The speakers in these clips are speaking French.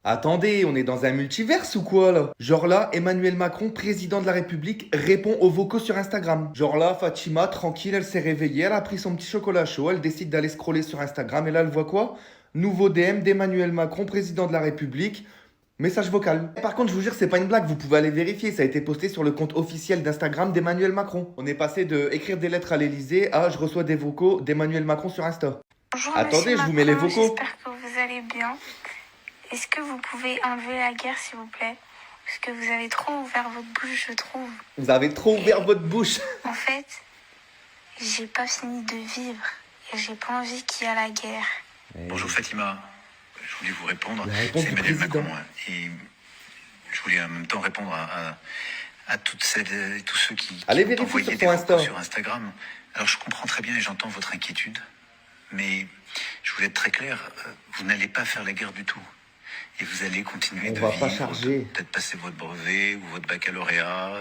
Attendez, on est dans un multiverse ou quoi là? Genre là, Emmanuel Macron, président de la République, répond aux vocaux sur Instagram. Genre là, Fatima, tranquille, elle s'est réveillée, elle a pris son petit chocolat chaud, elle décide d'aller scroller sur Instagram et là, elle voit quoi? Nouveau DM d'Emmanuel Macron, président de la République. Message vocal. Par contre, je vous jure, c'est pas une blague, vous pouvez aller vérifier, ça a été posté sur le compte officiel d'Instagram d'Emmanuel Macron. On est passé de écrire des lettres à l'Elysée à je reçois des vocaux d'Emmanuel Macron sur Insta. Bonjour Attendez, Monsieur je vous mets les Macron, vocaux. j'espère que vous allez bien. Est-ce que vous pouvez enlever la guerre s'il vous plaît? Parce que vous avez trop ouvert votre bouche, je trouve. Vous avez trop ouvert votre bouche. En fait, j'ai pas fini de vivre et j'ai pas envie qu'il y ait la guerre. Bonjour Fatima, je voulais vous répondre, La réponse c'est du Emmanuel président. Macron, et je voulais en même temps répondre à toutes celles et tous ceux qui Allez ont vérifier envoyé sur des ton vocaux Insta. sur Instagram. Alors je comprends très bien et j'entends votre inquiétude, mais je voulais être très clair, vous n'allez pas faire la guerre du tout. Et vous allez continuer On de va pas vivre, charger. peut-être passer votre brevet ou votre baccalauréat,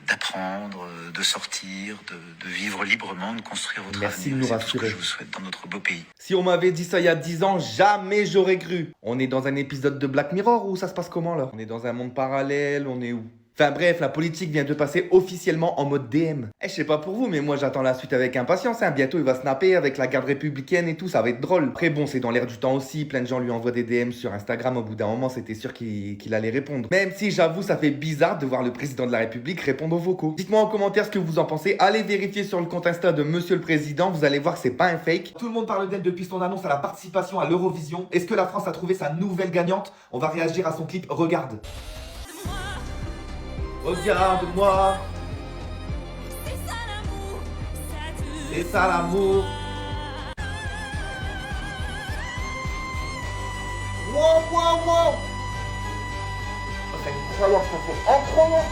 d'apprendre, de sortir, de vivre librement, de construire votre Merci de avenir. nous C'est tout ce que rassurer. je vous souhaite dans notre beau pays. Si on m'avait dit ça il y a 10 ans, jamais j'aurais cru. On est dans un épisode de Black Mirror ou ça se passe comment là? On est dans un monde parallèle, on est où? Enfin bref, la politique vient de passer officiellement en mode DM. Je sais pas pour vous, mais moi j'attends la suite avec impatience. Bientôt il va snapper avec la garde républicaine et tout, ça va être drôle. Après bon, c'est dans l'air du temps aussi, plein de gens lui envoient des DM sur Instagram. Au bout d'un moment, c'était sûr qu'il allait répondre. Même si j'avoue, ça fait bizarre de voir le président de la République répondre aux vocaux. Dites-moi en commentaire ce que vous en pensez. Allez vérifier sur le compte Insta de Monsieur le Président, vous allez voir que c'est pas un fake. Tout le monde parle d'elle depuis son annonce à la participation à l'Eurovision. Est-ce que la France a trouvé sa nouvelle gagnante? On va réagir à son clip, regarde. Regarde-moi, c'est ça l'amour. Wow, wow, wow. Oh, c'est incroyable, incroyable.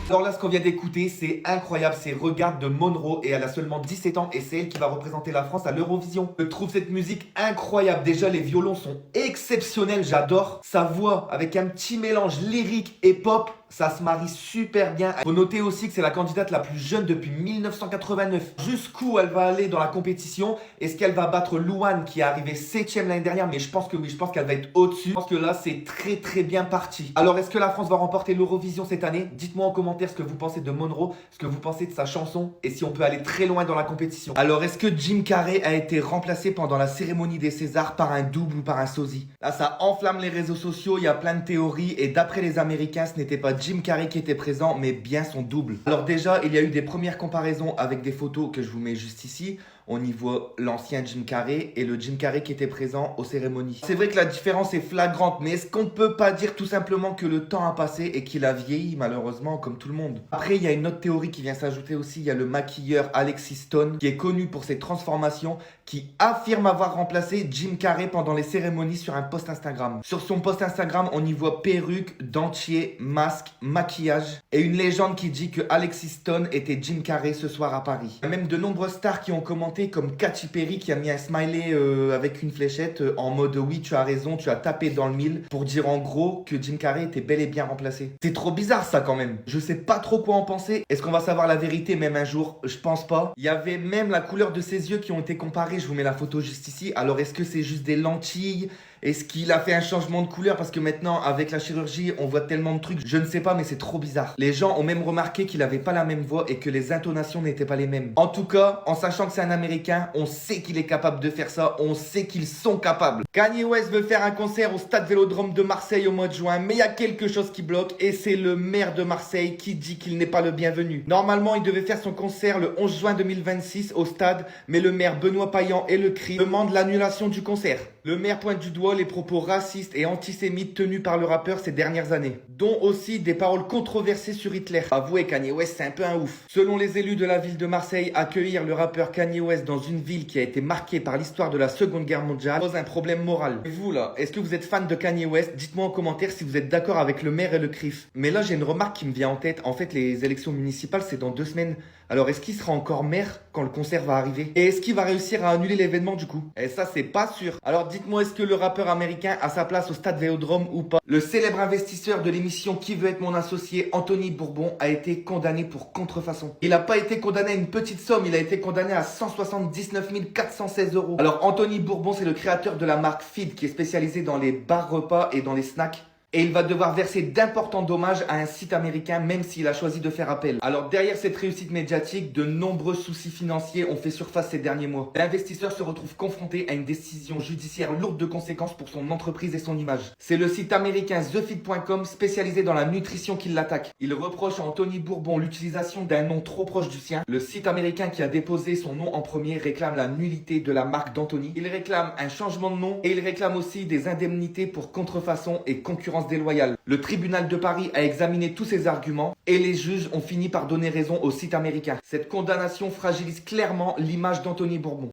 Alors là, ce qu'on vient d'écouter, c'est incroyable, c'est Regarde de Monroe et elle a seulement 17 ans et c'est elle qui va représenter la France à l'Eurovision. Je trouve cette musique incroyable. Déjà, les violons sont exceptionnels, j'adore. Sa voix avec un petit mélange lyrique et pop, ça se marie super bien. Faut noter aussi que c'est la candidate la plus jeune depuis 1989. Jusqu'où elle va aller dans la compétition? Est-ce qu'elle va battre Louane qui est arrivée 7ème l'année dernière? Mais je pense que oui, je pense qu'elle va être au-dessus. Je pense que là, c'est très très bien parti. Alors, est-ce que la France va remporter l'Eurovision cette année? Dites-moi en commentaire ce que vous pensez de Monroe, ce que vous pensez de sa chanson et si on peut aller très loin dans la compétition. Alors, est-ce que Jim Carrey a été remplacé pendant la cérémonie des Césars par un double ou par un sosie? Là, ça enflamme les réseaux sociaux, il y a plein de théories et d'après les Américains, ce n'était pas Jim Carrey qui était présent, mais bien son double. Alors déjà, il y a eu des premières comparaisons avec des photos que je vous mets juste ici. On y voit l'ancien Jim Carrey et le Jim Carrey qui était présent aux cérémonies. C'est vrai que la différence est flagrante, mais est-ce qu'on ne peut pas dire tout simplement que le temps a passé et qu'il a vieilli malheureusement comme tout le monde? Après, il y a une autre théorie qui vient s'ajouter aussi. Il y a le maquilleur Alexis Stone qui est connu pour ses transformations, qui affirme avoir remplacé Jim Carrey pendant les cérémonies sur un post Instagram. Sur son post Instagram, on y voit perruque, dentier, masque, maquillage et une légende qui dit que Alexis Stone était Jim Carrey ce soir à Paris. Il y a même de nombreuses stars qui ont commenté comme Katy Perry qui a mis un smiley avec une fléchette en mode oui tu as raison, tu as tapé dans le mille pour dire en gros que Jim Carrey était bel et bien remplacé. C'est trop bizarre ça quand même. Je sais pas trop quoi en penser. Est-ce qu'on va savoir la vérité même un jour? Je pense pas. Il y avait même la couleur de ses yeux qui ont été comparés. Je vous mets la photo juste ici. Alors est-ce que c'est juste des lentilles? Est-ce qu'il a fait un changement de couleur? Parce que maintenant, avec la chirurgie, on voit tellement de trucs. Je ne sais pas, mais c'est trop bizarre. Les gens ont même remarqué qu'il avait pas la même voix et que les intonations n'étaient pas les mêmes. En tout cas, en sachant que c'est un Américain, on sait qu'il est capable de faire ça. On sait qu'ils sont capables. Kanye West veut faire un concert au Stade Vélodrome de Marseille au mois de juin. Mais il y a quelque chose qui bloque et c'est le maire de Marseille qui dit qu'il n'est pas le bienvenu. Normalement, il devait faire son concert le 11 juin 2026 au stade. Mais le maire Benoît Payan et le CRI demandent l'annulation du concert. Le maire pointe du doigt les propos racistes et antisémites tenus par le rappeur ces dernières années, dont aussi des paroles controversées sur Hitler. Avouez, Kanye West, c'est un peu un ouf. Selon les élus de la ville de Marseille, accueillir le rappeur Kanye West dans une ville qui a été marquée par l'histoire de la Seconde Guerre mondiale pose un problème moral. Et vous là, est-ce que vous êtes fan de Kanye West? Dites-moi en commentaire si vous êtes d'accord avec le maire et le CRIF. Mais là, j'ai une remarque qui me vient en tête. En fait, les élections municipales, c'est dans 2 semaines. Alors, est-ce qu'il sera encore maire quand le concert va arriver? Et est-ce qu'il va réussir à annuler l'événement du coup? Et ça, c'est pas sûr. Alors, dites-moi, est-ce que le rappeur américain a sa place au stade Vélodrome ou pas? Le célèbre investisseur de l'émission Qui veut être mon associé, Anthony Bourbon, a été condamné pour contrefaçon. Il n'a pas été condamné à une petite somme, il a été condamné à 179 416 €. Alors Anthony Bourbon, c'est le créateur de la marque Feed qui est spécialisée dans les bars repas et dans les snacks. Et il va devoir verser d'importants dommages à un site américain même s'il a choisi de faire appel. Alors derrière cette réussite médiatique, de nombreux soucis financiers ont fait surface ces derniers mois. L'investisseur se retrouve confronté à une décision judiciaire lourde de conséquences pour son entreprise et son image. C'est le site américain TheFeed.com spécialisé dans la nutrition qui l'attaque. Il reproche à Anthony Bourbon l'utilisation d'un nom trop proche du sien. Le site américain qui a déposé son nom en premier réclame la nullité de la marque d'Anthony. Il réclame un changement de nom et il réclame aussi des indemnités pour contrefaçon et concurrence déloyale. Le tribunal de Paris a examiné tous ces arguments et les juges ont fini par donner raison au site américain. Cette condamnation fragilise clairement l'image d'Anthony Bourbon.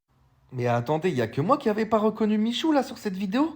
Mais attendez, il n'y a que moi qui n'avais pas reconnu Michou là sur cette vidéo.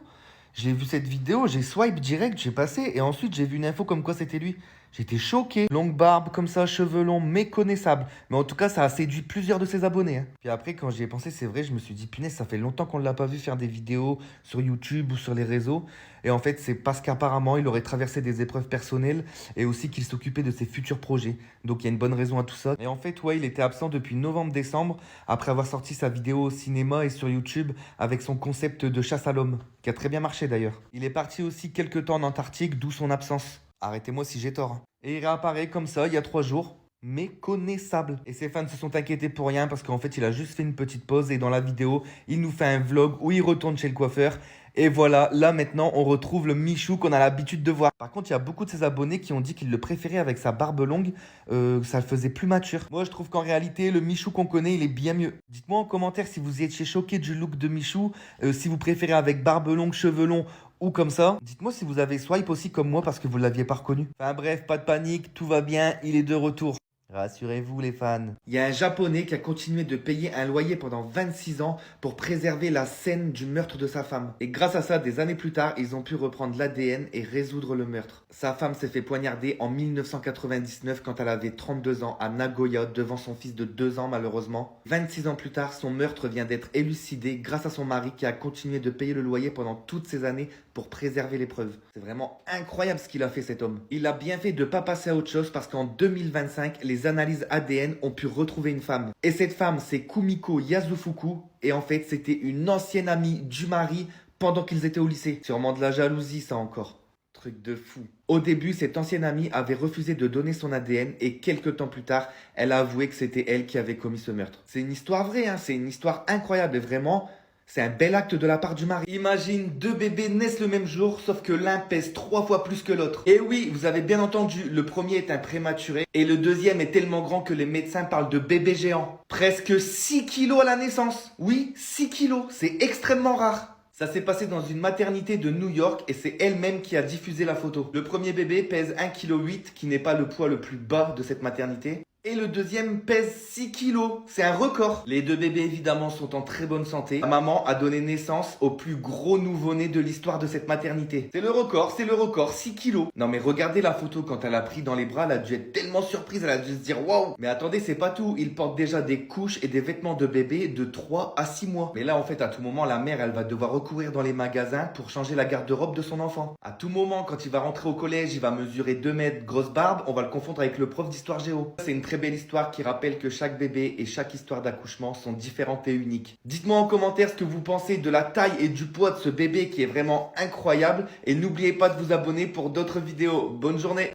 J'ai vu cette vidéo, j'ai swipe direct, j'ai passé et ensuite j'ai vu une info comme quoi c'était lui. J'étais choqué. Longue barbe, comme ça, cheveux longs, méconnaissable. Mais en tout cas, ça a séduit plusieurs de ses abonnés. Puis après, quand j'y ai pensé, c'est vrai, je me suis dit, punaise, ça fait longtemps qu'on ne l'a pas vu faire des vidéos sur YouTube ou sur les réseaux. Et en fait, c'est parce qu'apparemment, il aurait traversé des épreuves personnelles et aussi qu'il s'occupait de ses futurs projets. Donc, il y a une bonne raison à tout ça. Et en fait, ouais, il était absent depuis novembre-décembre après avoir sorti sa vidéo au cinéma et sur YouTube avec son concept de chasse à l'homme, qui a très bien marché d'ailleurs. Il est parti aussi quelques temps en Antarctique, d'où son absence. Arrêtez-moi si j'ai tort. Et il réapparaît comme ça il y a 3 jours, méconnaissable. Et ses fans se sont inquiétés pour rien parce qu'en fait il a juste fait une petite pause et dans la vidéo il nous fait un vlog où il retourne chez le coiffeur. Et voilà, là maintenant on retrouve le Michou qu'on a l'habitude de voir. Par contre il y a beaucoup de ses abonnés qui ont dit qu'ils le préféraient avec sa barbe longue, ça le faisait plus mature. Moi je trouve qu'en réalité le Michou qu'on connaît il est bien mieux. Dites-moi en commentaire si vous étiez choqué du look de Michou, si vous préférez avec barbe longue, cheveux longs ou comme ça. Dites-moi si vous avez swipe aussi comme moi parce que vous ne l'aviez pas reconnu. Enfin bref, pas de panique, tout va bien, il est de retour. Rassurez-vous les fans. Il y a un Japonais qui a continué de payer un loyer pendant 26 ans pour préserver la scène du meurtre de sa femme. Et grâce à ça, des années plus tard, ils ont pu reprendre l'ADN et résoudre le meurtre. Sa femme s'est fait poignarder en 1999 quand elle avait 32 ans à Nagoya devant son fils de 2 ans malheureusement. 26 ans plus tard, son meurtre vient d'être élucidé grâce à son mari qui a continué de payer le loyer pendant toutes ces années pour préserver les preuves. C'est vraiment incroyable ce qu'il a fait cet homme. Il a bien fait de ne pas passer à autre chose parce qu'en 2025, les analyses ADN ont pu retrouver une femme. Et cette femme, c'est Kumiko Yasufuku. Et en fait, c'était une ancienne amie du mari pendant qu'ils étaient au lycée. Sûrement de la jalousie, ça encore. Truc de fou. Au début, cette ancienne amie avait refusé de donner son ADN et quelques temps plus tard, elle a avoué que c'était elle qui avait commis ce meurtre. C'est une histoire vraie, hein. C'est une histoire incroyable et vraiment... c'est un bel acte de la part du mari. Imagine 2 bébés naissent le même jour, sauf que l'un pèse 3 fois plus que l'autre. Et oui, vous avez bien entendu, le premier est un prématuré et le deuxième est tellement grand que les médecins parlent de bébé géant. Presque 6 kilos à la naissance. Oui, 6 kilos, c'est extrêmement rare. Ça s'est passé dans une maternité de New York et c'est elle-même qui a diffusé la photo. Le premier bébé pèse 1,8 kg, qui n'est pas le poids le plus bas de cette maternité. Et le deuxième pèse 6 kilos. C'est un record. Les 2 bébés évidemment sont en très bonne santé. La maman a donné naissance au plus gros nouveau-né de l'histoire de cette maternité. C'est le record, 6 kilos. Non mais regardez la photo quand elle a pris dans les bras, elle a dû être tellement surprise, elle a dû se dire waouh. Mais attendez, c'est pas tout. Il porte déjà des couches et des vêtements de bébé de 3 à 6 mois. Mais là en fait à tout moment la mère elle va devoir recourir dans les magasins pour changer la garde-robe de son enfant. À tout moment quand il va rentrer au collège, il va mesurer 2 mètres, grosse barbe, on va le confondre avec le prof d'histoire géo. C'est une très belle histoire qui rappelle que chaque bébé et chaque histoire d'accouchement sont différentes et uniques. Dites-moi en commentaire ce que vous pensez de la taille et du poids de ce bébé qui est vraiment incroyable et n'oubliez pas de vous abonner pour d'autres vidéos. Bonne journée!